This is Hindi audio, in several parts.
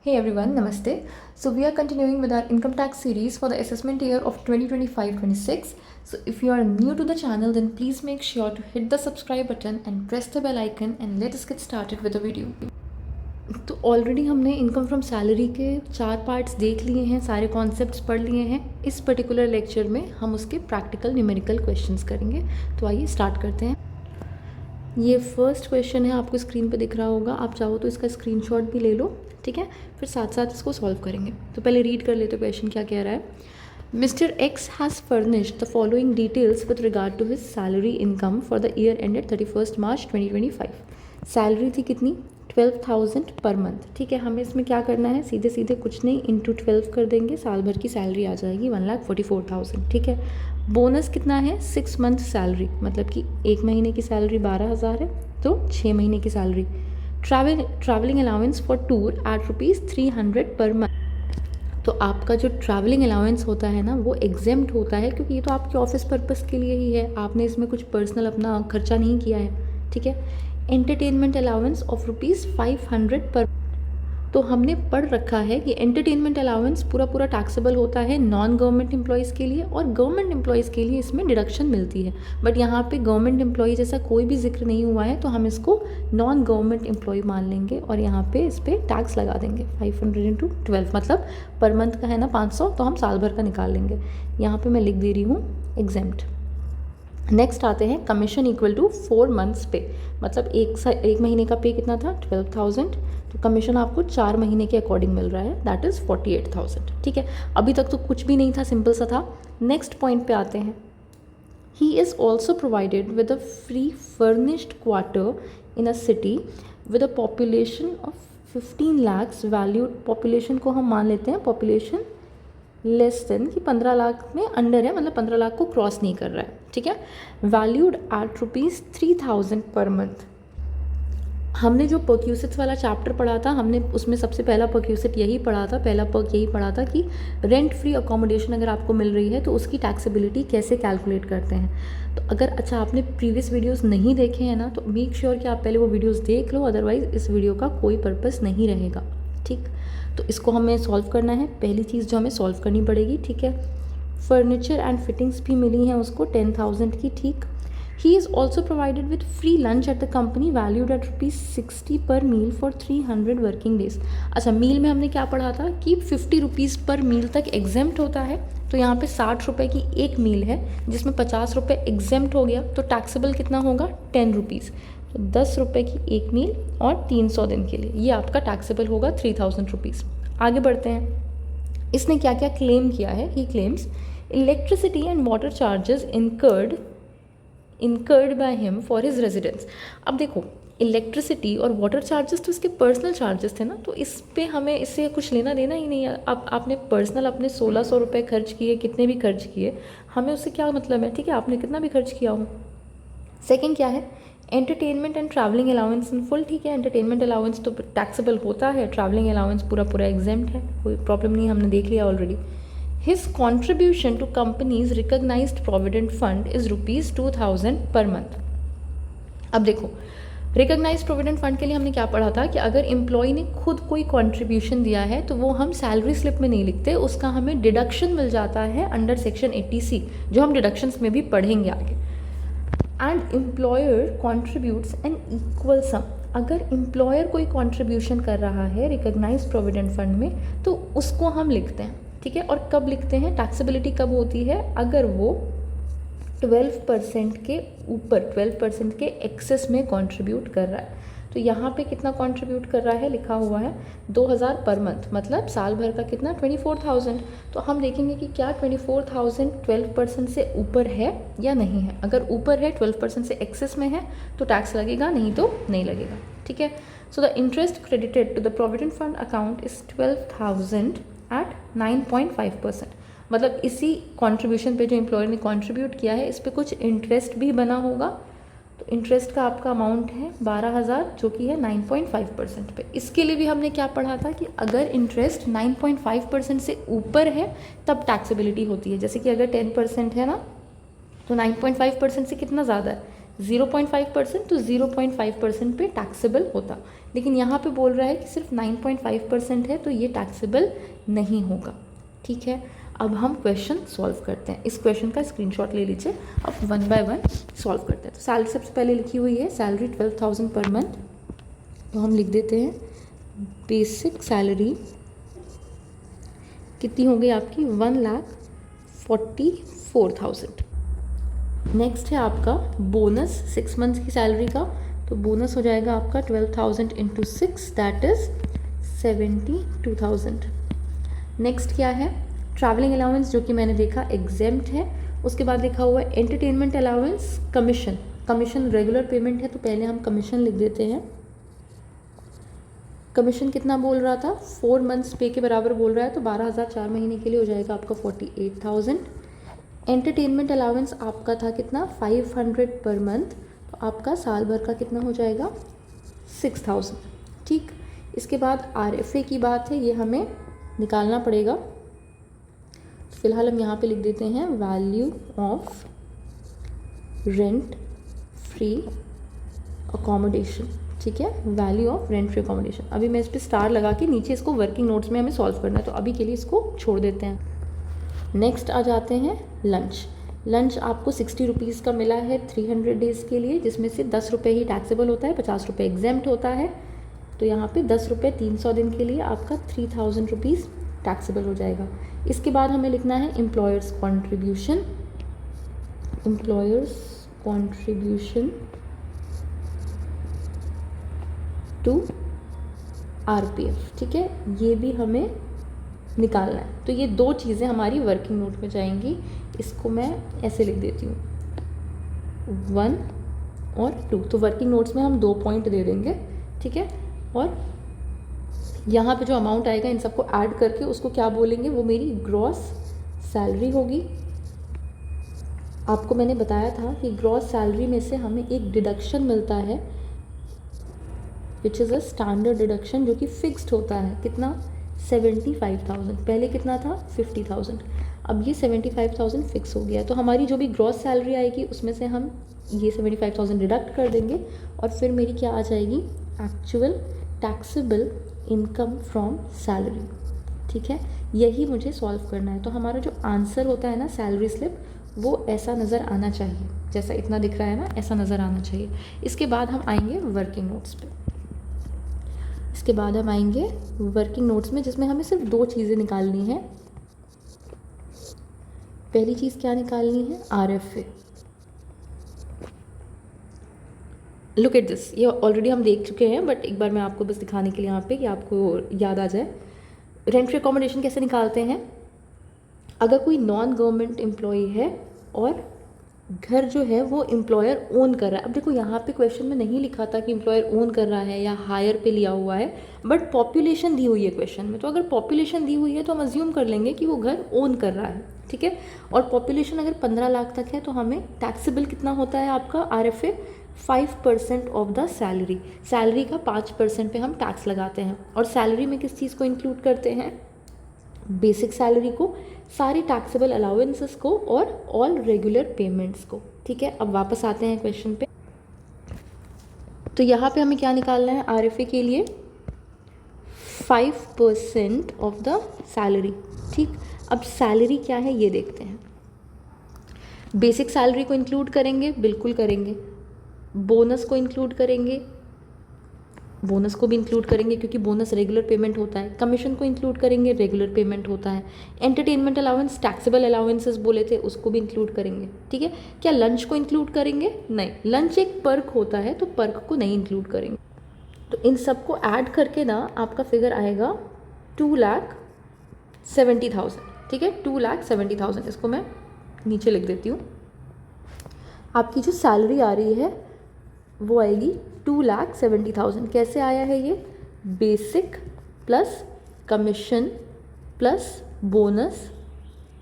Hey everyone, Namaste. So we are continuing with our income tax series for the assessment year of 2025-26. So if you are new to the channel, then please make sure to hit the subscribe button and press the bell icon and let us get started with the video. तो ऑलरेडी हमने इनकम फ्रॉम सैलरी के 4 पार्ट्स देख लिए हैं, सारे कॉन्सेप्ट्स पढ़ लिए हैं. इस पर्टिकुलर लेक्चर में हम उसके प्रैक्टिकल न्यूमेरिकल क्वेश्चंस करेंगे. तो आइए स्टार्ट करते हैं. ये फर्स्ट क्वेश्चन है, आपको स्क्रीन पे दिख रहा होगा. आप चाहो तो इसका स्क्रीनशॉट भी ले लो, ठीक है. फिर साथ साथ इसको सॉल्व करेंगे. तो पहले रीड कर लेते क्वेश्चन क्या कह रहा है. Mister X has furnished the following details with regard to his salary income for the year ended 31 March 2025. Salary थी कितनी? 12,000 पर मंथ. ठीक है, हमें इसमें क्या करना है, सीधे सीधे कुछ नहीं, इंटू 12 कर देंगे, साल भर की सैलरी आ जाएगी 1,44,000. ठीक है. बोनस कितना है? 6 मंथ सैलरी, मतलब कि 1 महीने की सैलरी 12,000 है तो 6 महीने की salary. Travelling allowance for tour at ₹300 per month. तो आपका जो ट्रैवलिंग अलाउंस होता है ना, वो एग्जेम्प्ट होता है, क्योंकि ये तो आपके ऑफिस पर्पस के लिए ही है. आपने इसमें कुछ पर्सनल अपना खर्चा नहीं किया है. ठीक है. एंटरटेनमेंट अलाउंस ऑफ ₹500 पर. तो हमने पढ़ रखा है कि एंटरटेनमेंट अलाउंस पूरा टैक्सेबल होता है नॉन गवर्नमेंट एम्प्लॉयज़ के लिए, और गवर्नमेंट एम्प्लॉयज़ के लिए इसमें डिडक्शन मिलती है. बट यहाँ पे गवर्नमेंट एम्प्लॉय जैसा कोई भी जिक्र नहीं हुआ है, तो हम इसको नॉन गवर्नमेंट एम्प्लॉय मान लेंगे और यहाँ पे इस पर टैक्स लगा देंगे. 500 इंटू 12 मतलब पर मंथ का है ना 500, तो हम साल भर का निकाल लेंगे. यहाँ पर मैं लिख दे रही हूँ एग्जेम्प्ट. नेक्स्ट आते हैं कमीशन इक्वल टू 4 मंथ्स पे. मतलब एक महीने का पे कितना था? 12,000. तो कमीशन आपको 4 महीने के अकॉर्डिंग मिल रहा है, दैट इज़ 48,000. ठीक है. अभी तक तो कुछ भी नहीं था, सिंपल सा था. नेक्स्ट पॉइंट पे आते हैं. He is also provided with a free furnished quarter in a city with a population of 15 lakhs valued. Population को हम मान लेते हैं पॉपुलेशन लेस देन, कि 15 लाख में अंडर है, मतलब 15 लाख को क्रॉस नहीं कर रहा है. ठीक है. Valued at ₹3,000 per month. हमने जो परक्यूसिट्स वाला चैप्टर पढ़ा था, हमने उसमें सबसे पहला परक्यूसिट यही पढ़ा था, पहला पर्क यही पढ़ा था कि रेंट फ्री अकोमोडेशन अगर आपको मिल रही है तो उसकी टैक्सेबिलिटी कैसे कैलकुलेट करते हैं. तो अगर अच्छा आपने प्रीवियस वीडियोस नहीं देखे हैं ना, तो मेक श्योर कि आप पहले वो वीडियोस देख लो, अदरवाइज़ इस वीडियो का कोई पर्पस नहीं रहेगा. ठीक. तो इसको हमें सॉल्व करना है. पहली चीज़ जो हमें सॉल्व करनी पड़ेगी, ठीक है, फर्नीचर एंड फिटिंग्स भी मिली हैं उसको 10,000 की. ठीक. ही is also provided with free lunch at the company valued at ₹60 पर मील फॉर 300 वर्किंग डेज. अच्छा, मील में हमने क्या पढ़ा था कि ₹50 पर मील तक एग्जेम्प्ट होता है. तो यहाँ पे ₹60 की एक मील है, जिसमें ₹50 एग्जेम्प्ट हो गया, तो टैक्सेबल कितना होगा? ₹10. तो ₹10 की एक मील और 300 दिन के लिए, ये आपका टैक्सेबल होगा ₹3,000. आगे बढ़ते हैं. इसने क्या क्या क्लेम किया है. ही claims electricity and water charges incurred by him for his residence. अब देखो, इलेक्ट्रिसिटी और वाटर चार्जेस तो इसके पर्सनल चार्जेस थे ना, तो इस पे हमें इससे कुछ लेना देना ही नहीं है. अब आपने पर्सनल अपने 1,600 रुपये खर्च किए, कितने भी खर्च किए, हमें उससे क्या मतलब है. ठीक है, आपने कितना भी खर्च किया हो. सेकेंड क्या है? Entertainment and travelling allowance in full. ठीक है, एंटरटेनमेंट अलाउंस तो टैक्सेबल होता है, ट्रैवलिंग अलाउंस पूरा एग्जेम्प्ट है, कोई प्रॉब्लम नहीं, हमने देख लिया already. His contribution to company's recognized provident fund is ₹2,000 per month. अब देखो, रिकॉग्नाइज्ड प्रोविडेंट फंड के लिए हमने क्या पढ़ा था कि अगर एम्प्लॉय ने खुद कोई कंट्रीब्यूशन दिया है तो वो हम सैलरी स्लिप में नहीं लिखते, उसका हमें डिडक्शन मिल जाता है अंडर सेक्शन 80C, जो हम डिडक्शंस में भी पढ़ेंगे आगे. And employer contributes an equal sum. अगर एम्प्लॉयर कोई कॉन्ट्रीब्यूशन कर रहा है रिकॉग्नाइज्ड प्रोविडेंट फंड में, तो उसको हम लिखते हैं. ठीक है. और कब लिखते हैं? टैक्सेबिलिटी कब होती है? अगर वो 12% के ऊपर, 12% के एक्सेस में कंट्रीब्यूट कर रहा है. तो यहाँ पे कितना कंट्रीब्यूट कर रहा है? लिखा हुआ है 2,000 पर मंथ, मतलब साल भर का कितना? 24,000. तो हम देखेंगे कि क्या 24,000 12% से ऊपर है या नहीं है. अगर ऊपर है, 12% से एक्सेस में है, तो टैक्स लगेगा, नहीं तो नहीं लगेगा. ठीक है. So the interest credited to the provident fund account is 12,000 at 9.5%. मतलब इसी कंट्रीब्यूशन पे जो एम्प्लॉयर ने कंट्रीब्यूट किया है, इस पे कुछ इंटरेस्ट भी बना होगा. तो इंटरेस्ट का आपका अमाउंट है 12,000, जो कि है 9.5% पे. इसके लिए भी हमने क्या पढ़ा था कि अगर इंटरेस्ट 9.5% से ऊपर है तब टैक्सेबिलिटी होती है. जैसे कि अगर 10% है ना, तो 9.5% से कितना ज़्यादा है, 0.5% तो 0.5% पे टैक्सेबल होता, लेकिन यहाँ पे बोल रहा है कि सिर्फ 9.5% है तो ये टैक्सेबल नहीं होगा। ठीक है, अब हम क्वेश्चन सॉल्व करते हैं। इस क्वेश्चन का स्क्रीनशॉट ले लीजिए, अब वन बाय वन सॉल्व करते हैं। तो सैलरी सबसे पहले लिखी हुई है, सैलरी 12,000 पर मंथ, तो हम लिख देते हैं बेसिक सैलरी कितनी हो गई आपकी 1,44,000। नेक्स्ट है आपका बोनस 6 मंथ्स की सैलरी का, तो बोनस हो जाएगा आपका 12,000 इंटू 6 दैट इज़ 72,000। नेक्स्ट क्या है, ट्रैवलिंग अलाउंस जो कि मैंने देखा एग्जेम्प्ट है। उसके बाद लिखा हुआ है entertainment allowance commission, commission regular payment है तो पहले हम कमीशन लिख देते हैं। कमीशन कितना बोल रहा था, 4 मंथ्स पे के बराबर बोल रहा है, तो 12,000 4 महीने के लिए हो जाएगा आपका 48,000। एंटरटेनमेंट अलाउंस आपका था कितना 500 पर मंथ, तो आपका साल भर का कितना हो जाएगा 6,000। ठीक, इसके बाद RFA की बात है, ये हमें निकालना पड़ेगा। फिलहाल हम यहाँ पे लिख देते हैं value of rent free accommodation. ठीक है, value of rent free accommodation. अभी मैं इस पर स्टार लगा के नीचे इसको वर्किंग नोट्स में हमें सॉल्व करना है, तो अभी के लिए इसको छोड़ देते हैं। नेक्स्ट आ जाते हैं लंच। लंच आपको 60 रुपीज़ का मिला है 300 डेज़ के लिए, जिसमें से 10 रुपये ही टैक्सेबल होता है, 50 रुपये एग्जेम्प्ट होता है। तो यहाँ पे 10 रुपये 300 दिन के लिए आपका 3,000 रुपीज़ टैक्सेबल हो जाएगा। इसके बाद हमें लिखना है employer's contribution, employer's contribution to RPF। ठीक है, ये भी हमें निकालना है। तो ये 2 चीज़ें हमारी वर्किंग नोट में जाएंगी। इसको मैं ऐसे लिख देती हूँ 1 और 2, तो वर्किंग नोट्स में हम 2 पॉइंट दे देंगे। ठीक है, और यहाँ पे जो अमाउंट आएगा इन सबको ऐड करके उसको क्या बोलेंगे, वो मेरी ग्रॉस सैलरी होगी। आपको मैंने बताया था कि ग्रॉस सैलरी में से हमें एक डिडक्शन मिलता है which is a standard deduction, जो कि फिक्स्ड होता है। कितना 75,000, पहले कितना था 50,000, अब ये 75,000 फिक्स हो गया। तो हमारी जो भी ग्रॉस सैलरी आएगी उसमें से हम ये 75,000 डिडक्ट कर देंगे और फिर मेरी क्या आ जाएगी actual taxable income from salary. ठीक है, यही मुझे सॉल्व करना है। तो हमारा जो आंसर होता है ना सैलरी स्लिप, वो ऐसा नज़र आना चाहिए, जैसा इतना दिख रहा है ना, ऐसा नज़र आना चाहिए। इसके बाद हम आएंगे वर्किंग नोट्स पे। इसके बाद हम आएंगे वर्किंग नोट्स में, जिसमें हमें सिर्फ 2 चीज़ें निकालनी है। पहली चीज़ क्या निकालनी है, RFA। लुक एट दिस, ये ऑलरेडी हम देख चुके हैं, बट एक बार मैं आपको बस दिखाने के लिए यहाँ पे कि आपको याद आ जाए। रेंट फ्री अकोमोडेशन कैसे निकालते हैं, अगर कोई नॉन गवर्नमेंट एम्प्लॉई है और घर जो है वो एम्प्लॉयर ओन कर रहा है। अब देखो यहाँ पे क्वेश्चन में नहीं लिखा था कि एम्प्लॉयर ओन कर रहा है या हायर पे लिया हुआ है, बट पॉपुलेशन दी हुई है क्वेश्चन में। तो अगर पॉपुलेशन दी हुई है तो हम अज्यूम कर लेंगे कि वो घर ओन कर रहा है। ठीक है, और पॉपुलेशन अगर 15 लाख तक है तो हमें टैक्सेबल कितना होता है आपका RFA 5% of the salary. Salary का 5% पे हम टैक्स लगाते हैं। और सैलरी में किस चीज़ को इंक्लूड करते हैं, बेसिक सैलरी को, सारे टैक्सेबल अलाउंसेस को और ऑल रेगुलर पेमेंट्स को। ठीक है, अब वापस आते हैं क्वेश्चन पे। तो यहाँ पे हमें क्या निकालना है, RFA के लिए 5% ऑफ द सैलरी। ठीक, अब सैलरी क्या है ये देखते हैं। बेसिक सैलरी को इंक्लूड करेंगे, बिल्कुल करेंगे। बोनस को इंक्लूड करेंगे, बोनस को भी इंक्लूड करेंगे क्योंकि बोनस रेगुलर पेमेंट होता है। कमीशन को इंक्लूड करेंगे, रेगुलर पेमेंट होता है। एंटरटेनमेंट अलाउंस, टैक्सेबल अलाउंसेस बोले थे, उसको भी इंक्लूड करेंगे। ठीक है, क्या लंच को इंक्लूड करेंगे, नहीं, लंच एक पर्क होता है तो पर्क को नहीं इंक्लूड करेंगे। तो इन सबको ऐड करके ना आपका फिगर आएगा 2,70,000। ठीक है, 2,70,000, इसको मैं नीचे लिख देती हूँ। आपकी जो सैलरी आ रही है वो आएगी 2,70,000। कैसे आया है ये, basic plus commission plus bonus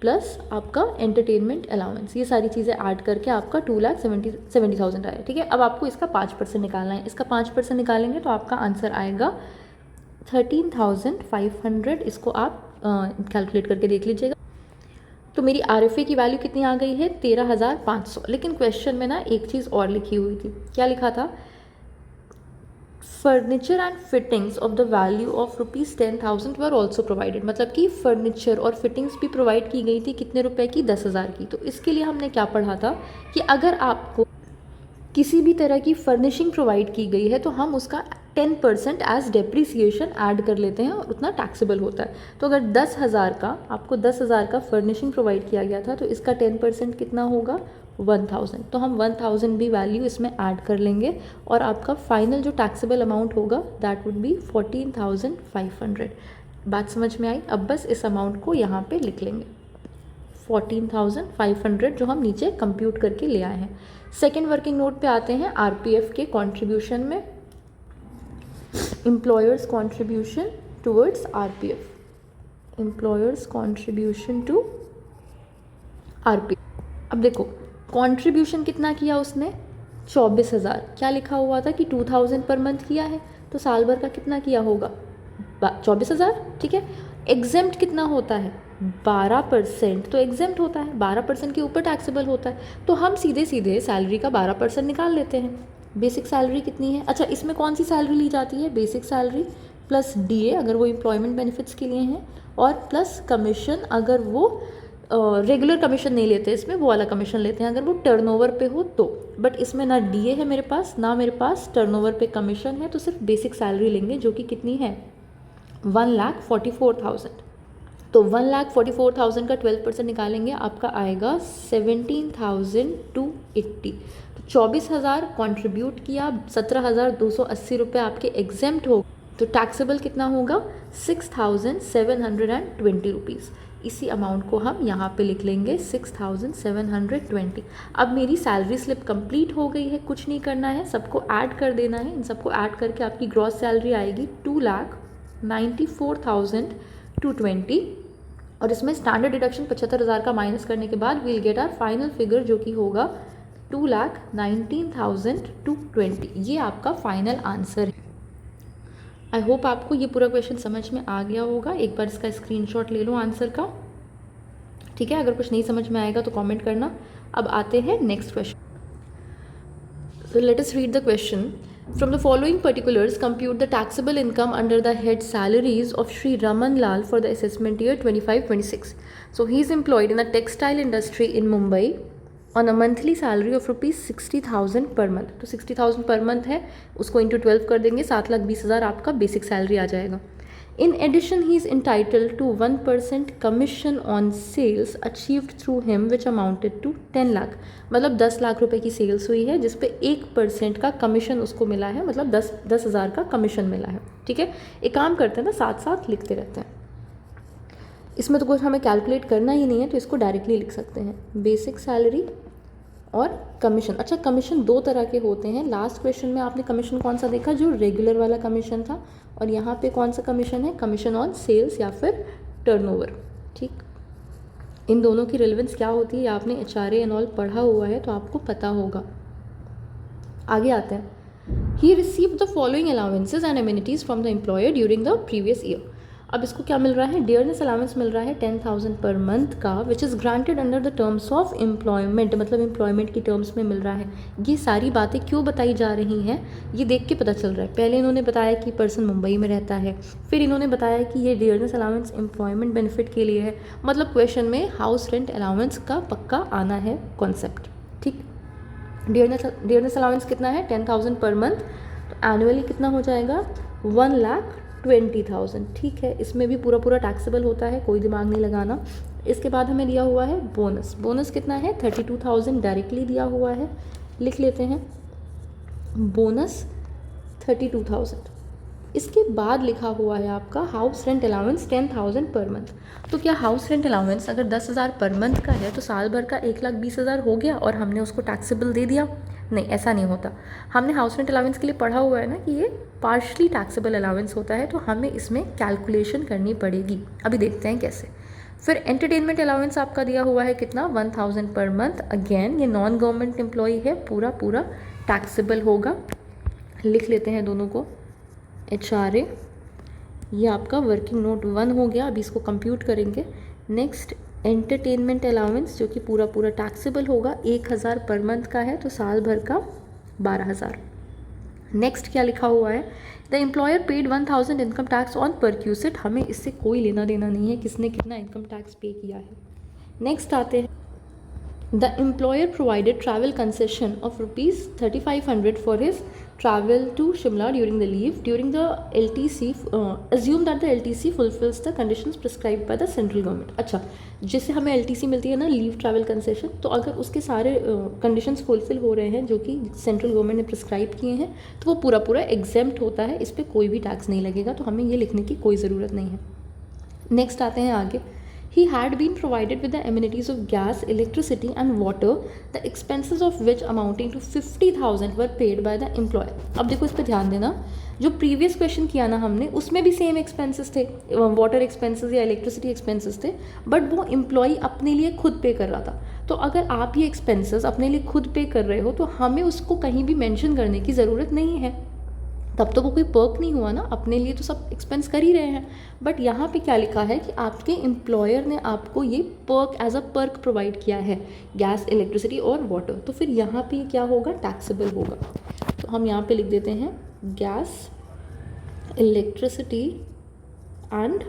plus आपका एंटरटेनमेंट अलाउंस, ये सारी चीज़ें ऐड करके आपका 2,70,000 आया। ठीक है, अब आपको इसका 5% निकालना है। इसका 5% निकालेंगे तो आपका आंसर आएगा 13,500। इसको आप कैलकुलेट करके देख लीजिएगा। तो मेरी RFA की वैल्यू कितनी आ गई है 13,500। लेकिन क्वेश्चन में ना एक चीज़ और लिखी हुई थी, क्या लिखा था, furniture and fittings of the value of ₹10,000 were also provided. मतलब कि फर्नीचर और फिटिंग्स भी प्रोवाइड की गई थी, कितने रुपए की, 10,000 की। तो इसके लिए हमने क्या पढ़ा था कि अगर आपको किसी भी तरह की फर्निशिंग प्रोवाइड की गई है तो हम उसका 10% एज डेप्रिसिएशन ऐड कर लेते हैं और उतना टैक्सेबल होता है। तो अगर 10,000 का, आपको 10,000 का फर्निशिंग प्रोवाइड किया गया था तो इसका 10% कितना होगा, 1,000। तो हम 1,000 भी वैल्यू इसमें ऐड कर लेंगे और आपका फाइनल जो टैक्सेबल अमाउंट होगा दैट वुड बी 14,500। बात समझ में आई? अब बस इस अमाउंट को यहाँ पे लिख लेंगे, 14,500 जो हम नीचे कंप्यूट करके ले आए हैं। सेकेंड वर्किंग नोट पे आते हैं, RPF के कंट्रीब्यूशन में, employer's contribution towards RPF, employer's contribution to RPF। अब देखो कंट्रीब्यूशन कितना किया उसने, 24,000। क्या लिखा हुआ था कि 2,000 पर मंथ किया है, तो साल भर का कितना किया होगा, 24,000। ठीक है, एग्जेम्प्ट कितना होता है, 12%। तो एग्जेम्प्ट होता है 12% के ऊपर टैक्सेबल होता है। तो हम सीधे सीधे सैलरी का 12% निकाल लेते हैं। बेसिक सैलरी कितनी है, अच्छा इसमें कौन सी सैलरी ली जाती है, बेसिक सैलरी प्लस DA अगर वो एम्प्लॉयमेंट बेनिफिट्स के लिए हैं, और प्लस कमीशन अगर वो रेगुलर कमीशन नहीं लेते, इसमें वो वाला कमीशन लेते हैं अगर वो टर्नओवर पे हो तो। बट इसमें ना DA है मेरे पास, ना मेरे पास टर्नओवर पे कमीशन है, तो सिर्फ बेसिक सैलरी लेंगे जो कि कितनी है, 1,44,000। तो 1,44,000 का 12% निकालेंगे, आपका आएगा 17,280। तो 24,000 कॉन्ट्रीब्यूट किया, 17,280 रुपये आपके एग्जेम्प्ट हो, तो टैक्सेबल कितना होगा, 6,720 रुपीज़। इसी अमाउंट को हम यहाँ पे लिख लेंगे, 6,720। अब मेरी सैलरी स्लिप कंप्लीट हो गई है, कुछ नहीं करना है, सबको ऐड कर देना है। इन सबको ऐड करके आपकी ग्रॉस सैलरी आएगी 2,94,220, और इसमें स्टैंडर्ड डिडक्शन 75,000 का माइनस करने के बाद we'll get our final figure जो कि होगा 2,19,220। ये आपका फाइनल आंसर है। आई होप आपको ये पूरा क्वेश्चन समझ में आ गया होगा। एक बार इसका स्क्रीनशॉट ले लो आंसर का, ठीक है। अगर कुछ नहीं समझ में आएगा तो कमेंट करना। अब आते हैं next question. So let us read the question. From the following particulars, compute the taxable income under the head salaries of Shri Raman Lal for the assessment year 25-26. So he is employed in the textile industry in Mumbai on a monthly salary of ₹60,000 per month. तो 60,000 per month है, उसको into 12 कर देंगे, 7,20,000 आपका बेसिक सैलरी आ जाएगा। In addition, he is entitled to 1% commission on sales achieved through him which amounted to 10 lakh. मतलब 10 लाख रुपए की सेल्स हुई है जिस पे 1% का कमीशन उसको मिला है, मतलब 10,000 का कमीशन मिला है। ठीक है, एक काम करते हैं ना, साथ साथ लिखते रहते हैं। इसमें तो कुछ हमें कैलकुलेट करना ही नहीं है, तो इसको डायरेक्टली लिख सकते हैं, बेसिक सैलरी और कमीशन। अच्छा, कमीशन दो तरह के होते हैं। लास्ट क्वेश्चन में आपने कमीशन कौन सा देखा, जो रेगुलर वाला कमीशन था, और यहाँ पे कौन सा कमीशन है, कमीशन ऑन सेल्स या फिर टर्नओवर। ठीक, इन दोनों की रिलेवेंस क्या होती है, आपने HRA एंड ऑल पढ़ा हुआ है तो आपको पता होगा। आगे आते हैं। He receive the following allowances and amenities from the employer during the previous year. अब इसको क्या मिल रहा है, डियरनेस अलाउंस मिल रहा है 10,000 पर मंथ का, which is granted under the terms of employment, मतलब एम्प्लॉयमेंट की टर्म्स में मिल रहा है। ये सारी बातें क्यों बताई जा रही हैं, ये देख के पता चल रहा है। पहले इन्होंने बताया कि पर्सन मुंबई में रहता है, फिर इन्होंने बताया कि ये डियरनेस अलाउंस एम्प्लॉयमेंट बेनिफिट के लिए है। मतलब क्वेश्चन में हाउस रेंट अलाउंस का पक्का आना है कॉन्सेप्ट। ठीक, डियरनेस अलाउंस कितना है, 10,000 पर मंथ, तो एनुअली कितना हो जाएगा, 1,20,000। ठीक है, इसमें भी पूरा टैक्सेबल होता है, कोई दिमाग नहीं लगाना। इसके बाद हमें दिया हुआ है बोनस। बोनस कितना है, 32,000 डायरेक्टली दिया हुआ है, लिख लेते हैं बोनस 32,000। इसके बाद लिखा हुआ है आपका house rent allowance 10,000 per month. तो क्या हाउस रेंट अलाउंस अगर 10,000 पर मंथ का है तो साल भर का 1,20,000 हो गया और हमने उसको टैक्सेबल दे दिया? नहीं, ऐसा नहीं होता। हमने हाउस रेंट अलाउंस के लिए पढ़ा हुआ है ना कि ये पार्शली टैक्सेबल अलाउंस होता है, तो हमें इसमें कैलकुलेशन करनी पड़ेगी। अभी देखते हैं कैसे। फिर एंटरटेनमेंट अलाउंस आपका दिया हुआ है कितना, 1,000 पर मंथ। अगेन ये नॉन गवर्नमेंट एम्प्लॉई है, पूरा टैक्सेबल होगा। लिख लेते हैं दोनों को, HRA। ये आपका वर्किंग नोट 1 हो गया। अभी इसको कंप्यूट करेंगे। नेक्स्ट एंटरटेनमेंट अलाउंस जो कि पूरा पूरा टैक्सेबल होगा, 1000 पर मंथ का है तो साल भर का 12,000। नेक्स्ट क्या लिखा हुआ है, the employer paid 1000 income tax on perquisite, हमें इससे कोई लेना देना नहीं है किसने कितना इनकम टैक्स पे किया है। नेक्स्ट आते हैं, the employer provided travel concession of ₹3500 for his travel to Shimla during the leave. During the LTC, assume that the LTC fulfills the conditions prescribed by the central government. अच्छा, जिससे हमें LTC मिलती है ना, लीव ट्रैवल कंसेशन, तो अगर उसके सारे कंडीशंस फुलफिल हो रहे हैं जो कि सेंट्रल गवर्नमेंट ने प्रिस्क्राइब किए हैं तो वो पूरा पूरा एग्जेम्प्ट होता है, इस पर कोई भी टैक्स नहीं लगेगा, तो हमें ये लिखने की कोई ज़रूरत नहीं है। नेक्स्ट आते हैं आगे, he had been provided with the amenities of gas, electricity and water, the expenses of which amounting to 50,000 were paid by the employer. अब देखो इस पर ध्यान देना, जो प्रीवियस क्वेश्चन किया ना हमने उसमें भी सेम एक्सपेंसेस थे, वाटर एक्सपेंसेस या इलेक्ट्रिसिटी एक्सपेंसेस थे, बट वो एम्प्लॉई अपने लिए खुद पे कर रहा था। तो अगर आप ये एक्सपेंसेस अपने लिए खुद पे कर रहे हो तो हमें उसको कहीं भी मेंशन करने की ज़रूरत नहीं है, तब तो वो कोई पर्क नहीं हुआ ना, अपने लिए तो सब एक्सपेंस कर ही रहे हैं। बट यहाँ पे क्या लिखा है कि आपके एम्प्लॉयर ने आपको ये perk as a perk provide किया है, गैस, इलेक्ट्रिसिटी और वाटर, तो फिर यहाँ पे क्या होगा, टैक्सेबल होगा। तो हम यहाँ पे लिख देते हैं गैस, इलेक्ट्रिसिटी एंड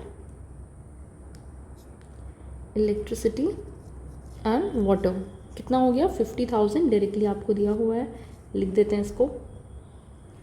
वाटर, कितना हो गया, 50,000 डायरेक्टली आपको दिया हुआ है, लिख देते हैं इसको।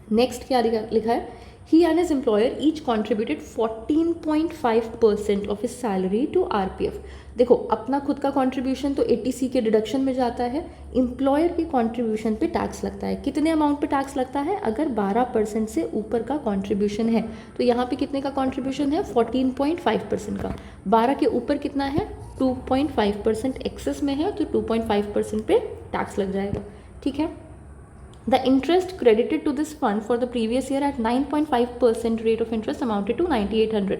नेक्स्ट क्या लिखा है, he and his employer each contributed 14.5% of his salary to RPF। देखो अपना खुद का कॉन्ट्रीब्यूशन तो 80C के डिडक्शन में जाता है, एम्प्लॉयर के कॉन्ट्रीब्यूशन पे टैक्स लगता है। कितने अमाउंट पे टैक्स लगता है, अगर 12% से ऊपर का कॉन्ट्रीब्यूशन है तो यहाँ पे कितने का कॉन्ट्रीब्यूशन है, 14.5% का। 12 के ऊपर कितना है, 2.5% एक्सेस में है, तो 2.5% पे टैक्स लग जाएगा, ठीक है। The interest credited to this fund for the previous year at 9.5% rate of interest amounted to 9800.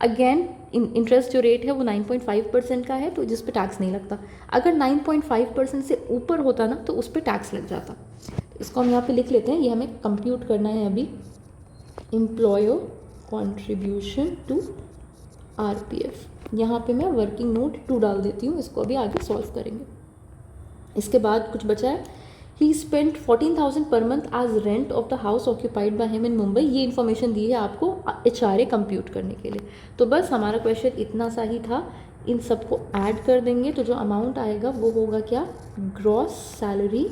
Again interest जो रेट है वो 9.5% का है, तो जिस पे टैक्स नहीं लगता। अगर 9.5% से ऊपर होता ना तो उस पर टैक्स लग जाता। इसको हम यहाँ पे लिख लेते हैं, ये हमें कंप्यूट करना है अभी। एम्प्लॉयर कॉन्ट्रीब्यूशन टू RPF, यहाँ पे मैं वर्किंग नोट 2 डाल देती हूँ, इसको अभी आगे सॉल्व करेंगे। इसके बाद कुछ बचा है, ही spent 14,000 per month as rent of the house occupied by him in Mumbai. ये इन्फॉर्मेशन दी है आपको HRA कंप्यूट करने के लिए। तो बस हमारा क्वेश्चन इतना सा ही था, इन सबको ऐड कर देंगे तो जो अमाउंट आएगा वो होगा क्या, ग्रॉस सैलरी,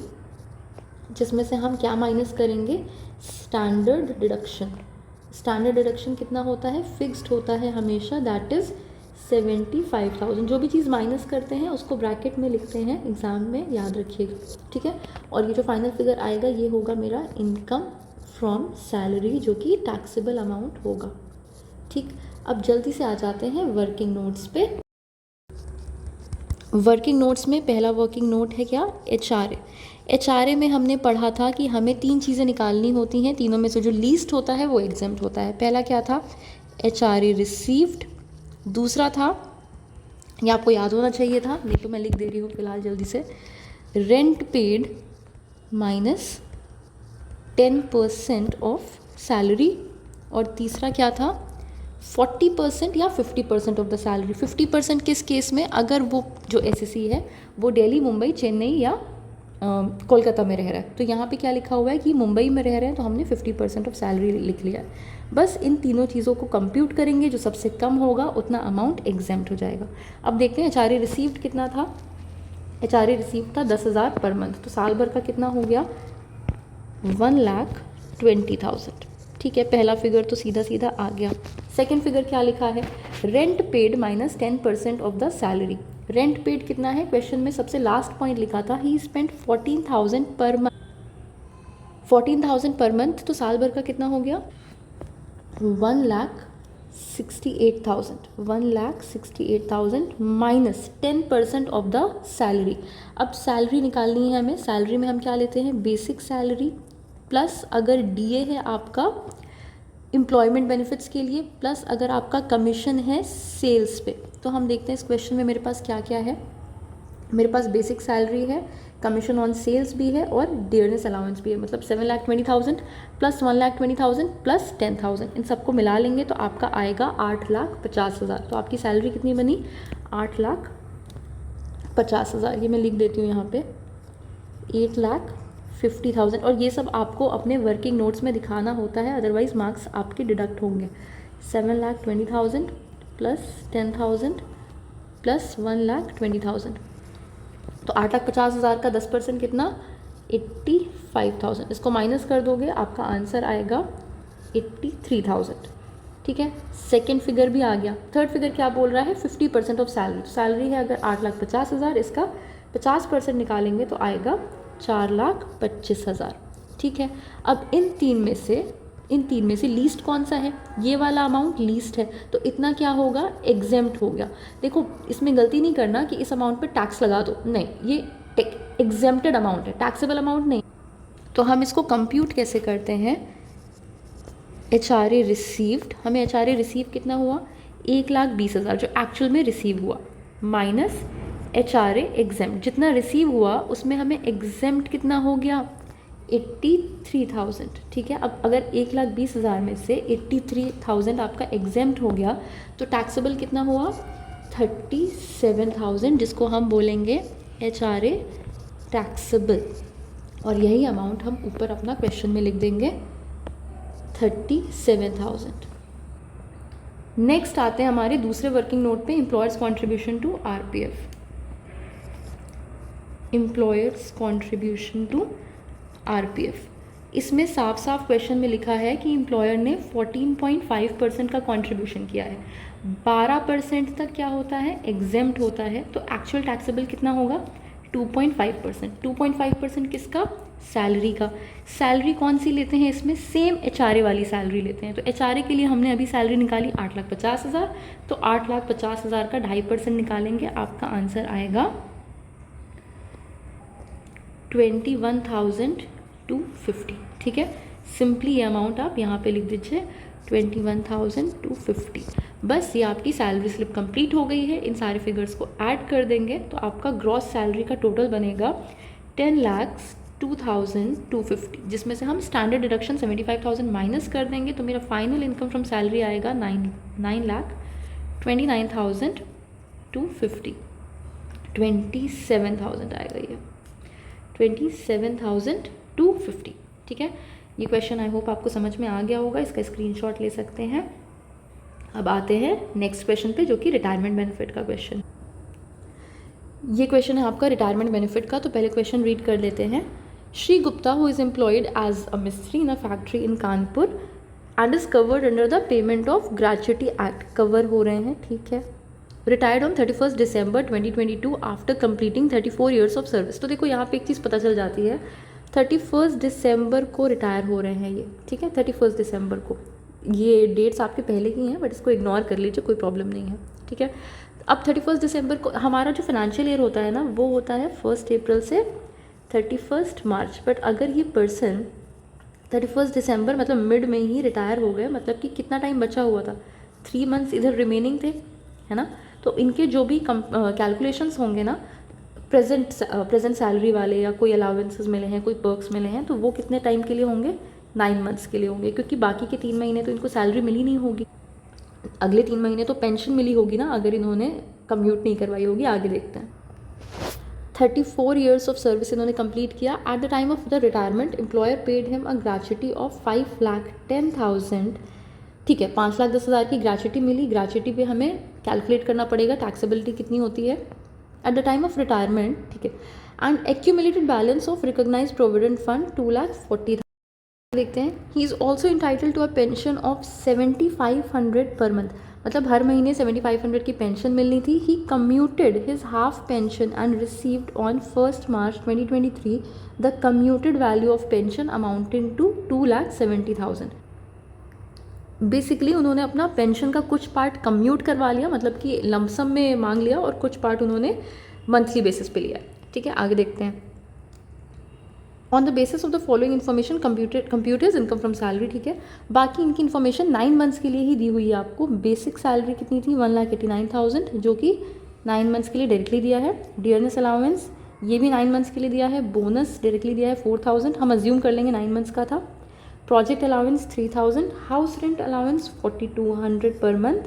जिसमें से हम क्या माइनस करेंगे, स्टैंडर्ड डिडक्शन। स्टैंडर्ड डिडक्शन कितना होता है, फिक्स्ड होता है हमेशा, दैट इज़ 75,000। जो भी चीज़ माइनस करते हैं उसको ब्रैकेट में लिखते हैं, एग्ज़ाम में याद रखिएगा, ठीक है। और ये जो फाइनल फिगर आएगा ये होगा मेरा इनकम फ्रॉम सैलरी, जो कि टैक्सेबल अमाउंट होगा, ठीक। अब जल्दी से आ जाते हैं वर्किंग नोट्स पे। वर्किंग नोट्स में पहला वर्किंग नोट है क्या, HRA में हमने पढ़ा था कि हमें 3 चीज़ें निकालनी होती हैं, तीनों में से जो लीस्ट होता है वो एग्जेम्प्ट होता है। पहला क्या था, HRA रिसीव्ड, दूसरा था, ये आपको याद होना चाहिए था, नहीं तो मैं लिख दे रही हूँ फिलहाल जल्दी से, rent paid minus 10% of salary, और तीसरा क्या था, 40% या 50% ऑफ द सैलरी। 50% किस केस में, अगर वो जो SSC है वो दिल्ली, मुंबई, चेन्नई या कोलकाता में रह रहा है। तो यहाँ पे क्या लिखा हुआ है कि मुंबई में रह रहे हैं, तो हमने 50% ऑफ सैलरी लिख लिया है। बस इन तीनों चीज़ों को कंप्यूट करेंगे, जो सबसे कम होगा उतना अमाउंट एग्जेम्प्ट हो जाएगा। अब देखते हैं HRA रिसीव्ड कितना था, HRA रिसीव्ड था 10,000 पर मंथ, तो साल भर का कितना हो गया, 1,20,000, ठीक है। पहला फिगर तो सीधा सीधा आ गया। सेकेंड फिगर क्या लिखा है, rent paid minus 10% of the salary. Rent paid कितना है, क्वेश्चन में सबसे लास्ट पॉइंट लिखा था, ही spent 14,000 per month, 14,000 per month, तो साल भर का कितना हो गया, 1,68,000 माइनस 10% ऑफ द सैलरी। अब सैलरी निकालनी है हमें, सैलरी में हम क्या लेते हैं, बेसिक सैलरी प्लस अगर DA है आपका एम्प्लॉयमेंट बेनिफिट्स के लिए, प्लस अगर आपका कमीशन है सेल्स पे। तो हम देखते हैं इस क्वेश्चन में मेरे पास क्या क्या है। मेरे पास बेसिक सैलरी है, कमीशन ऑन सेल्स भी है और डियरनेस अलाउंस भी है, मतलब 7,20,000 प्लस 1,20,000 प्लस 10,000, इन सबको मिला लेंगे तो आपका आएगा 8,50,000। तो आपकी सैलरी कितनी बनी, 8,50,000 50,000, ये मैं लिख देती हूँ यहाँ पे 8,50,000। और ये सब आपको अपने वर्किंग नोट्स में दिखाना होता है, अदरवाइज़ मार्क्स आपके डिडक्ट होंगे। 7,20,000 प्लस 10,000 प्लस 1,20,000, तो 8,50,000 का 10% कितना, 85,000। इसको माइनस कर दोगे, आपका आंसर आएगा 83,000। ठीक है, सेकेंड फिगर भी आ गया। थर्ड फिगर क्या बोल रहा है, 50% ऑफ सैलरी। सैलरी है अगर 8,50,000, इसका 50% निकालेंगे तो आएगा 4,25,000। ठीक है, अब इन तीन में से लीस्ट कौन सा है, ये वाला अमाउंट लीस्ट है, तो इतना क्या होगा, एग्जेम्प्ट हो गया। देखो इसमें गलती नहीं करना कि इस अमाउंट पे टैक्स लगा दो, नहीं, ये एग्जेम्प्टेड अमाउंट है, टैक्सेबल अमाउंट नहीं। तो हम इसको कंप्यूट कैसे करते हैं, HRA रिसीव्ड, हमें HRA रिसीव कितना हुआ, 1,20,000 जो एक्चुअल में रिसीव हुआ, माइनस HRA एग्जेम्प्ट, जितना रिसीव हुआ उसमें हमें एग्जेम्प्ट कितना हो गया, 83,000। ठीक है, अब अगर 1,20,000 में से 83,000 आपका एग्जेम्प्ट हो गया तो टैक्सेबल कितना हुआ, 37,000, जिसको हम बोलेंगे HRA टैक्सेबल। और यही अमाउंट हम ऊपर अपना क्वेश्चन में लिख देंगे, 37,000। नेक्स्ट आते हैं हमारे दूसरे वर्किंग नोट पे, employer's contribution to RPF। Employer's contribution to RPF, इसमें साफ साफ क्वेश्चन में लिखा है कि एम्प्लॉयर ने 14.5% का कंट्रीब्यूशन किया है। 12% तक क्या होता है, एग्जेम्प्ट होता है, तो एक्चुअल टैक्सेबल कितना होगा, 2.5%। 2.5% किसका, सैलरी का। सैलरी कौन सी लेते हैं इसमें, सेम HRA वाली सैलरी लेते हैं। तो HRA के लिए हमने अभी सैलरी निकाली 8,50,000, तो 8,50,000 का 2.5% निकालेंगे, आपका आंसर आएगा 21,250। ठीक है, सिंपली ये अमाउंट आप यहाँ पे लिख दीजिए, 21,250। बस ये आपकी सैलरी स्लिप कंप्लीट हो गई है। इन सारे फिगर्स को ऐड कर देंगे तो आपका ग्रॉस सैलरी का टोटल बनेगा 10,02,250, जिसमें से हम स्टैंडर्ड डिडक्शन 75,000 माइनस कर देंगे तो मेरा फाइनल इनकम फ्रॉम सैलरी आएगा 9,29,250, 27,000 आएगा ये, 27,250। ठीक है, ये क्वेश्चन आई होप आपको समझ में आ गया होगा, इसका स्क्रीनशॉट ले सकते हैं। अब आते हैं नेक्स्ट क्वेश्चन पे, जो कि रिटायरमेंट बेनिफिट का क्वेश्चन। ये क्वेश्चन है आपका रिटायरमेंट बेनिफिट का, तो पहले क्वेश्चन रीड कर लेते हैं। Shri Gupta, who is employed as a मिस्त्री in a factory in Kanpur and is covered under the payment of gratuity act, cover हो रहे हैं। ठीक है, retired on 31 December 2022 after completing 34 years of service. तो देखो यहाँ पे एक चीज़ पता चल जाती है, 31 दिसंबर को रिटायर हो रहे हैं ये। ठीक है, 31 दिसंबर को, ये डेट्स आपके पहले की हैं बट इसको इग्नोर कर लीजिए, कोई प्रॉब्लम नहीं है। ठीक है, अब 31 दिसंबर को हमारा जो फाइनेंशियल ईयर होता है ना, वो होता है 1 अप्रैल से 31 मार्च। बट अगर ये पर्सन 31 दिसंबर मतलब मिड में ही रिटायर हो गए, मतलब कि कितना टाइम बचा हुआ था, 3 मंथ्स इधर रिमेनिंग थे, है ना। तो इनके जो भी कैलकुलेशंस होंगे ना, प्रेजेंट सैलरी वाले या कोई अलाउंसेस मिले हैं, कोई पर्क्स मिले हैं, तो वो कितने टाइम के लिए होंगे, 9 मंथ्स के लिए होंगे, क्योंकि बाकी के 3 महीने तो इनको सैलरी मिली नहीं होगी। अगले 3 महीने तो पेंशन मिली होगी ना, अगर इन्होंने कम्यूट नहीं करवाई होगी। आगे देखते हैं। 34 ईयर्स ऑफ सर्विस इन्होंने कंप्लीट किया। Eight the time of the retirement employer paid him a gratuity of 5,10,000। ठीक है, 5,10,000 की ग्रेच्युटी मिली। ग्रेच्युटी पे हमें कैलकुलेट करना पड़ेगा टैक्सेबिलिटी कितनी होती है at the time of retirement. ठीक है, and accumulated balance of recognised provident fund 2,40,000। देखते हैं। He is also entitle to a pension of 7,500 per month, मतलब हर महीने 7,500 की पेंशन मिलनी थी। He commuted his half pension and received on 1 March 2023 the commuted value of pension amounting to 2,70,000। Basically उन्होंने अपना पेंशन का कुछ पार्ट कम्यूट करवा लिया, मतलब कि लमसम में मांग लिया, और कुछ पार्ट उन्होंने मंथली बेसिस पे लिया। ठीक है, आगे देखते हैं। On the basis of the following information computers income from salary. ठीक है, बाकी इनकी इन्फॉर्मेशन 9 मंथ्स के लिए ही दी हुई है आपको। बेसिक सैलरी कितनी थी, 1,89,000, जो कि 9 मंथ्स के लिए डायरेक्टली दिया है। डियरनेस अलाउंस ये भी 9 मंथ्स के लिए दिया है। बोनस डायरेक्टली दिया है 4,000, हम अज्यूम कर लेंगे 9 मंथ्स का था। Project allowance 3,000। House rent allowance 4,200 per month.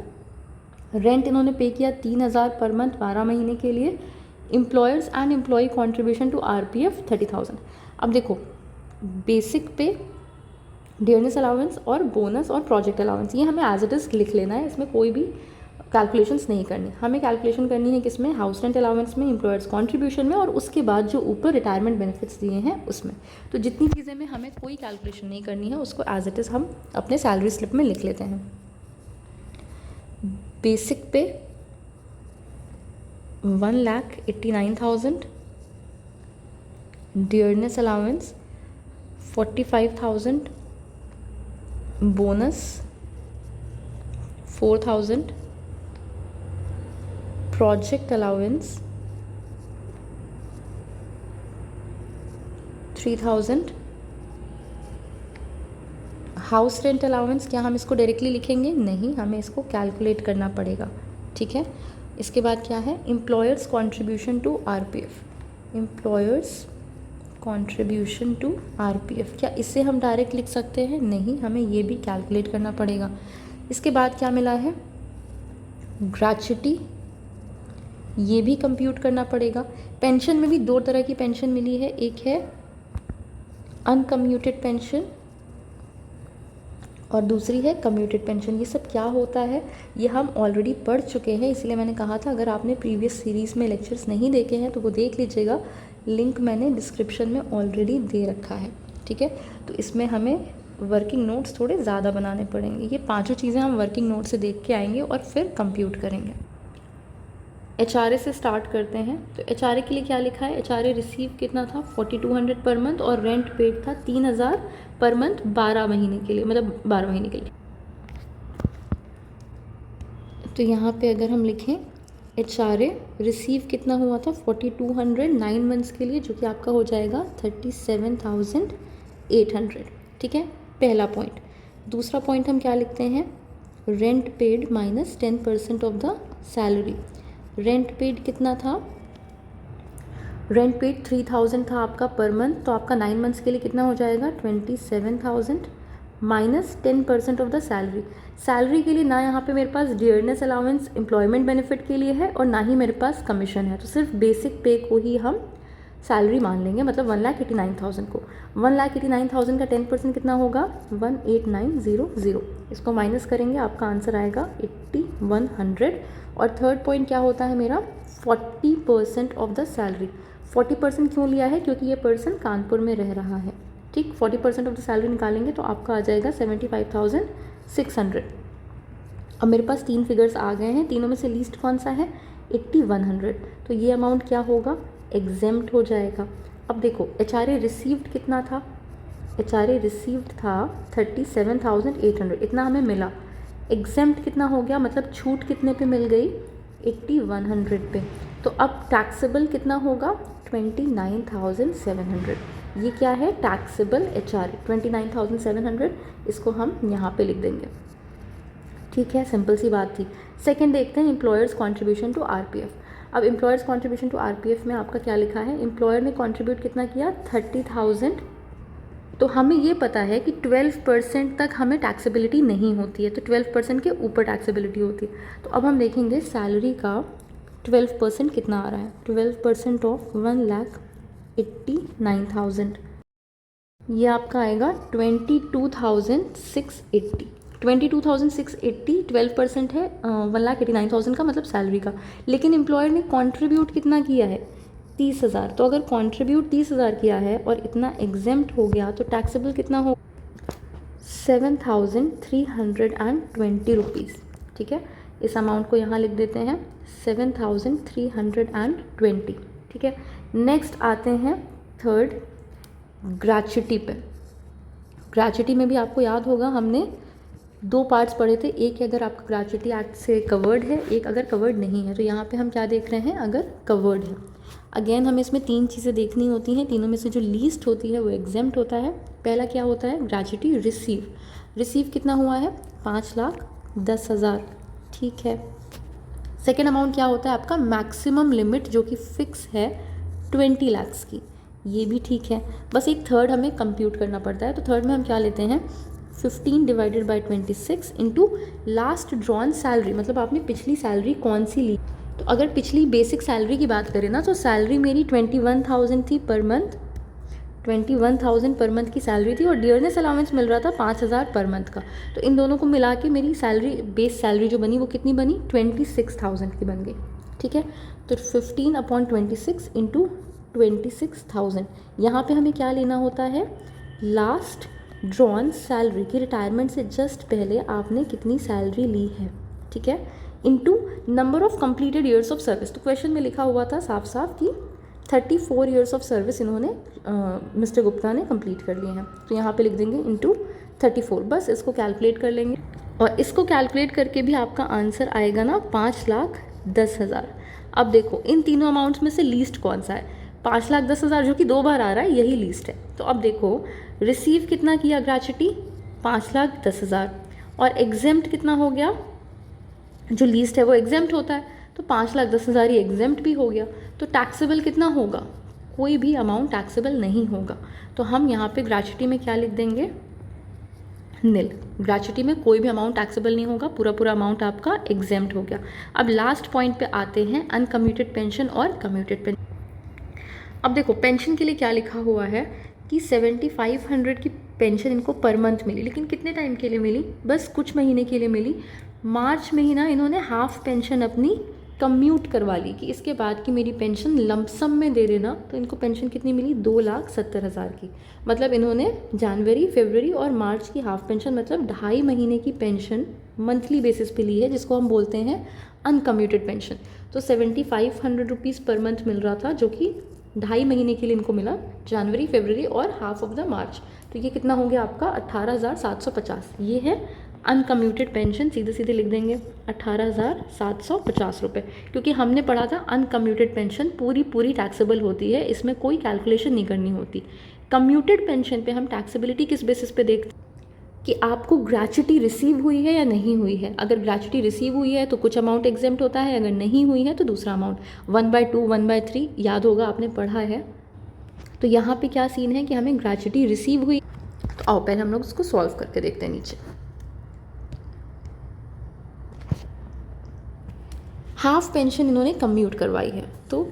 Rent इन्होंने पे किया 3,000 पर मंथ 12 महीने के लिए। Employer's and employee contribution to RPF 30,000। अब देखो बेसिक पे, डियरनेस अलाउंस और बोनस और प्रोजेक्ट अलाउंस ये हमें एज इट इज़ लिख लेना है, इसमें कोई भी कैलकुलेशंस नहीं करनी। हमें कैलकुलेशन करनी है किसमें, हाउस रेंट अलाउंस में, एम्प्लॉयर्स कॉन्ट्रीब्यूशन में, और उसके बाद जो ऊपर रिटायरमेंट बेनिफिट्स दिए हैं उसमें। तो जितनी चीज़ें में हमें कोई कैलकुलेशन नहीं करनी है उसको एज इट इज़ हम अपने सैलरी स्लिप में लिख लेते हैं। बेसिक पे 1,89,000, dearness allowance 45,000, bonus 4,000, project allowance 3,000, house rent allowance, क्या हम इसको डायरेक्टली लिखेंगे? नहीं, हमें इसको कैलकुलेट करना पड़ेगा, ठीक है। इसके बाद क्या है, employer's contribution to RPF, employer's contribution to RPF, क्या इसे हम डायरेक्ट लिख सकते हैं? नहीं, हमें ये भी कैलकुलेट करना पड़ेगा। इसके बाद क्या मिला है, ग्रेच्युटी, ये भी कंप्यूट करना पड़ेगा। पेंशन में भी दो तरह की पेंशन मिली है, एक है अनकम्यूटेड पेंशन और दूसरी है कम्यूटेड पेंशन। ये सब क्या होता है ये हम ऑलरेडी पढ़ चुके हैं, इसलिए मैंने कहा था अगर आपने प्रीवियस सीरीज़ में लेक्चर्स नहीं देखे हैं तो वो देख लीजिएगा, लिंक मैंने डिस्क्रिप्शन में ऑलरेडी दे रखा है, ठीक है। तो इसमें हमें वर्किंग नोट्स थोड़े ज़्यादा बनाने पड़ेंगे। ये पांचों चीज़ें हम वर्किंग नोट से देख के आएंगे और फिर कंप्यूट करेंगे। HRA से स्टार्ट करते हैं। तो HRA के लिए क्या लिखा है, HRA रिसीव कितना था 4200 पर मंथ और रेंट पेड था 3000 पर मंथ 12 महीने के लिए, मतलब 12 महीने के लिए। तो यहाँ पे अगर हम लिखें HRA रिसीव कितना हुआ था 4200 9 मंथ्स के लिए, जो कि आपका हो जाएगा 37,800, ठीक है, पहला पॉइंट। दूसरा पॉइंट हम क्या लिखते हैं, rent paid minus 10% of the salary. Rent paid कितना था, रेंट पेड 3,000 था आपका पर मंथ, तो आपका 9 मंथ्स के लिए कितना हो जाएगा 27,000 minus 10% of the salary. Salary के लिए ना यहाँ पे मेरे पास डियरनेस अलाउंस एम्प्लॉयमेंट बेनिफिट के लिए है और ना ही मेरे पास कमीशन है, तो सिर्फ बेसिक पे को ही हम सैलरी मान लेंगे, मतलब 1,89,000 को। 1,89,000 का 10% कितना होगा 189,000, इसको माइनस करेंगे आपका आंसर आएगा 8,100। और थर्ड पॉइंट क्या होता है मेरा 40% ऑफ द सैलरी। 40% क्यों लिया है, क्योंकि ये पर्सन कानपुर में रह रहा है, ठीक। 40% ऑफ द सैलरी निकालेंगे तो आपका आ जाएगा 75,600। अब मेरे पास 3 फिगर्स आ गए हैं, तीनों में से लीस्ट कौन सा है 8,100, तो ये अमाउंट क्या होगा एग्जेम्प्ट हो जाएगा। अब देखो HRA रिसीव्ड कितना था, HRA रिसीव्ड था 37,800, इतना हमें मिला। एग्जेम्प्ट कितना हो गया, मतलब छूट कितने पे मिल गई 8,100 पे। तो अब टैक्सेबल कितना होगा 29,700। ये क्या है टैक्सेबल HRA 29,700, इसको हम यहाँ पे लिख देंगे, ठीक है, सिंपल सी बात थी। सेकंड देखते हैं एम्प्लॉयर्स कॉन्ट्रीब्यूशन टू RPF। अब एम्प्लॉयर्स कॉन्ट्रीब्यूशन टू RPF में आपका क्या लिखा है, एम्प्लॉयर ने कॉन्ट्रीब्यूट कितना किया 30,000। तो हमें ये पता है कि 12% तक हमें टैक्सेबिलिटी नहीं होती है, तो 12% के ऊपर टैक्सेबिलिटी होती है। तो अब हम देखेंगे सैलरी का 12% कितना आ रहा है, 12% ऑफ 1,89,000, ये आपका आएगा 22,680। 22,680 12% है 1,89,000 का, मतलब सैलरी का। लेकिन एम्प्लॉयर ने कंट्रीब्यूट कितना किया है 30,000, तो अगर कंट्रीब्यूट 30,000 किया है और इतना एग्जेम्प्ट हो गया तो टैक्सेबल कितना हो 7,320 रुपीज़, ठीक है। इस अमाउंट को यहाँ लिख देते हैं 7,320, ठीक है। नेक्स्ट आते हैं थर्ड ग्रेच्युटी पे। ग्रेच्युटी में भी आपको याद होगा हमने 2 पार्ट्स पढ़े थे, एक अगर आपका ग्रेच्युटी एक्ट से कवर्ड है, एक अगर कवर्ड नहीं है। तो यहाँ पे हम क्या देख रहे हैं, अगर कवर्ड है। अगेन हमें इसमें 3 चीज़ें देखनी होती हैं, तीनों में से जो लीस्ट होती है वो एग्जेम्प्ट होता है। पहला क्या होता है ग्रेच्युटी रिसीव, रिसीव कितना हुआ है 5,10,000, ठीक है। सेकेंड अमाउंट क्या होता है आपका मैक्सिमम लिमिट, जो कि फिक्स है 20 लाख की, ये भी ठीक है। बस एक थर्ड हमें कंप्यूट करना पड़ता है। तो थर्ड में हम क्या लेते हैं 15 divided by 26 into last drawn salary, मतलब आपने पिछली सैलरी कौन सी ली, तो अगर पिछली बेसिक सैलरी की बात करें ना, तो सैलरी मेरी 21,000 थी पर मंथ, 21,000 पर मंथ की सैलरी थी, और डियरनेस अलाउंस मिल रहा था 5,000 पर मंथ का। तो इन दोनों को मिला के मेरी सैलरी, बेस सैलरी जो बनी वो कितनी बनी, 26,000 की बन गई। ठीक है, तो 15/26 इंटू 26,000। यहाँ पे हमें क्या लेना होता है, लास्ट ड्रॉन सैलरी की रिटायरमेंट से जस्ट पहले आपने कितनी सैलरी ली है। ठीक है, into number of completed years of service. तो क्वेश्चन में लिखा हुआ था साफ साफ कि 34 ईयर्स ऑफ सर्विस इन्होंने मिस्टर गुप्ता ने कंप्लीट कर लिए हैं। तो यहाँ पे लिख देंगे इंटू 34, बस इसको कैलकुलेट कर लेंगे, और इसको कैलकुलेट करके भी आपका आंसर आएगा ना 5,10,000। अब देखो इन तीनों अमाउंट्स में से लीस्ट कौन सा है, 5,10,000 जो कि 2 बार आ रहा है, यही लीस्ट है। तो अब देखो रिसीव कितना किया ग्रेच्युटी, 5,10,000, और एग्जेम्प्ट कितना हो गया, जो लीस्ट है वो एग्जेम्प्ट होता है, तो 5,10,000 ही एग्जेम्प्ट भी हो गया। तो टैक्सेबल कितना होगा, कोई भी अमाउंट टैक्सेबल नहीं होगा। तो हम यहाँ पे ग्रेच्युटी में क्या लिख देंगे, निल। ग्रेच्युटी में कोई भी अमाउंट टैक्सेबल नहीं होगा, पूरा पूरा अमाउंट आपका एग्जेम्प्ट हो गया। अब लास्ट पॉइंट पे आते हैं, अनकम्यूटेड पेंशन और कम्यूटेड पेंशन। अब देखो पेंशन के लिए क्या लिखा हुआ है कि 7,500 की पेंशन इनको पर मंथ मिली, लेकिन कितने टाइम के लिए मिली, बस कुछ महीने के लिए मिली। मार्च महीना इन्होंने हाफ पेंशन अपनी कम्यूट करवा ली कि इसके बाद की मेरी पेंशन लमसम में दे देना। तो इनको पेंशन कितनी मिली, 2,70,000 की। मतलब इन्होंने जनवरी, फरवरी और मार्च की हाफ पेंशन, मतलब 2.5 महीने की पेंशन मंथली बेसिस पे ली है, जिसको हम बोलते हैं अनकम्यूटेड पेंशन। तो 7,500 रुपीज़ पर मंथ मिल रहा था, जो कि 2.5 महीने के लिए इनको मिला, जनवरी, फरवरी और हाफ ऑफ द मार्च। तो ये कितना हो गया आपका 18,750। ये है अनकम्यूटेड पेंशन, सीधे सीधे लिख देंगे 18,750 रुपये, क्योंकि हमने पढ़ा था अनकम्यूटेड पेंशन पूरी पूरी टैक्सेबल होती है, इसमें कोई कैलकुलेशन नहीं करनी होती। कम्यूटेड पेंशन पे हम टैक्सेबिलिटी किस बेसिस पे देखते हैं कि आपको ग्रेच्युटी रिसीव हुई है या नहीं हुई है। अगर ग्रेच्युटी रिसीव हुई है तो कुछ अमाउंट एग्जेम्प्ट होता है, अगर नहीं हुई है तो दूसरा अमाउंट। 1/2, 1/3 याद होगा, आपने पढ़ा है। तो यहाँ पे क्या सीन है कि हमें ग्रेच्युटी रिसीव हुई। तो आओ पहले हम लोग उसको सॉल्व करके देखते हैं। नीचे हाफ पेंशन इन्होंने कम्यूट करवाई है, तो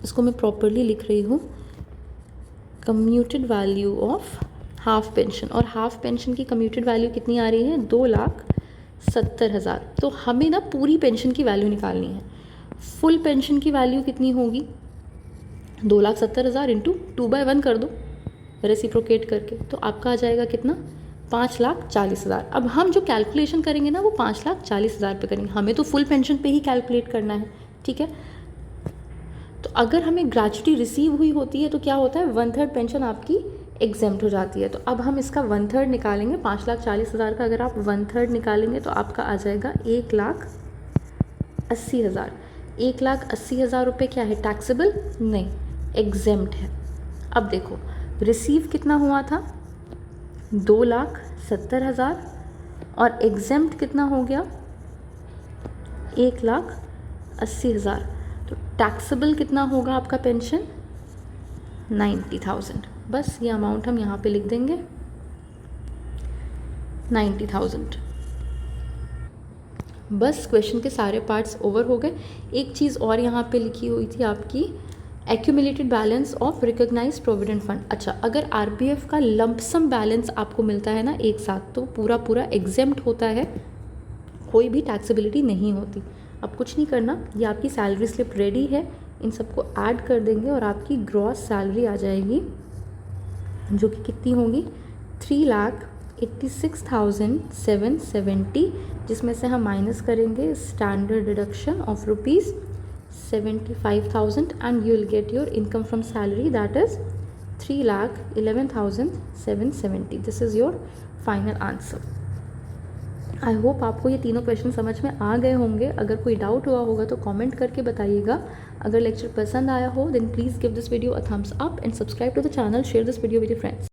इसको मैं प्रॉपरली लिख रही हूँ, commuted value of half pension. और हाफ पेंशन की कम्यूटेड वैल्यू कितनी आ रही है, 2,70,000। तो हमें ना पूरी पेंशन की वैल्यू निकालनी है। फुल पेंशन की वैल्यू कितनी होगी, 2,70,000 इंटू 2/1 कर दो रेसिप्रोकेट करके, तो आपका आ जाएगा कितना, 5,40,000। अब हम जो कैलकुलेशन करेंगे ना वो 5,40,000 पे करेंगे, हमें तो फुल पेंशन पे ही कैलकुलेट करना है। ठीक है, तो अगर हमें ग्रेच्युटी रिसीव हुई होती है तो क्या होता है, 1/3 पेंशन आपकी एग्जेम्प्ट हो जाती है। तो अब हम इसका 1/3 निकालेंगे, 5,40,000 का अगर आप 1/3 निकालेंगे तो आपका आ जाएगा 1,80,000। 1,80,000 रुपये क्या है, टैक्सेबल नहीं, एग्जेम्प्ट है। अब देखो रिसीव कितना हुआ था, 2,70,000, और एग्जेम्प्ट कितना हो गया, 1,80,000। तो टैक्सेबल कितना होगा आपका पेंशन, 90,000। बस ये अमाउंट हम यहाँ पे लिख देंगे 90,000। बस क्वेश्चन के सारे पार्ट्स ओवर हो गए। एक चीज़ और यहाँ पे लिखी हुई थी आपकी, accumulated balance of recognised provident fund. अच्छा, अगर आरपीएफ का लंपसम बैलेंस आपको मिलता है ना एक साथ, तो पूरा पूरा एग्जेम्प्ट होता है, कोई भी टैक्सेबिलिटी नहीं होती। अब कुछ नहीं करना, ये आपकी सैलरी स्लिप रेडी है, इन सबको ऐड कर देंगे और आपकी ग्रॉस सैलरी आ जाएगी, जो कि कितनी होगी, 3,86,770, जिसमें से हम माइनस करेंगे standard deduction of ₹75,000 and you will get your income from salary, that is 3,11,770। This is your final answer. I hope आपको ये तीनों क्वेश्चन समझ में आ गए होंगे। अगर कोई डाउट हुआ होगा तो कमेंट करके बताइएगा। अगर लेक्चर पसंद आया हो then please give this video a thumbs up and subscribe to the channel, share this video with your friends.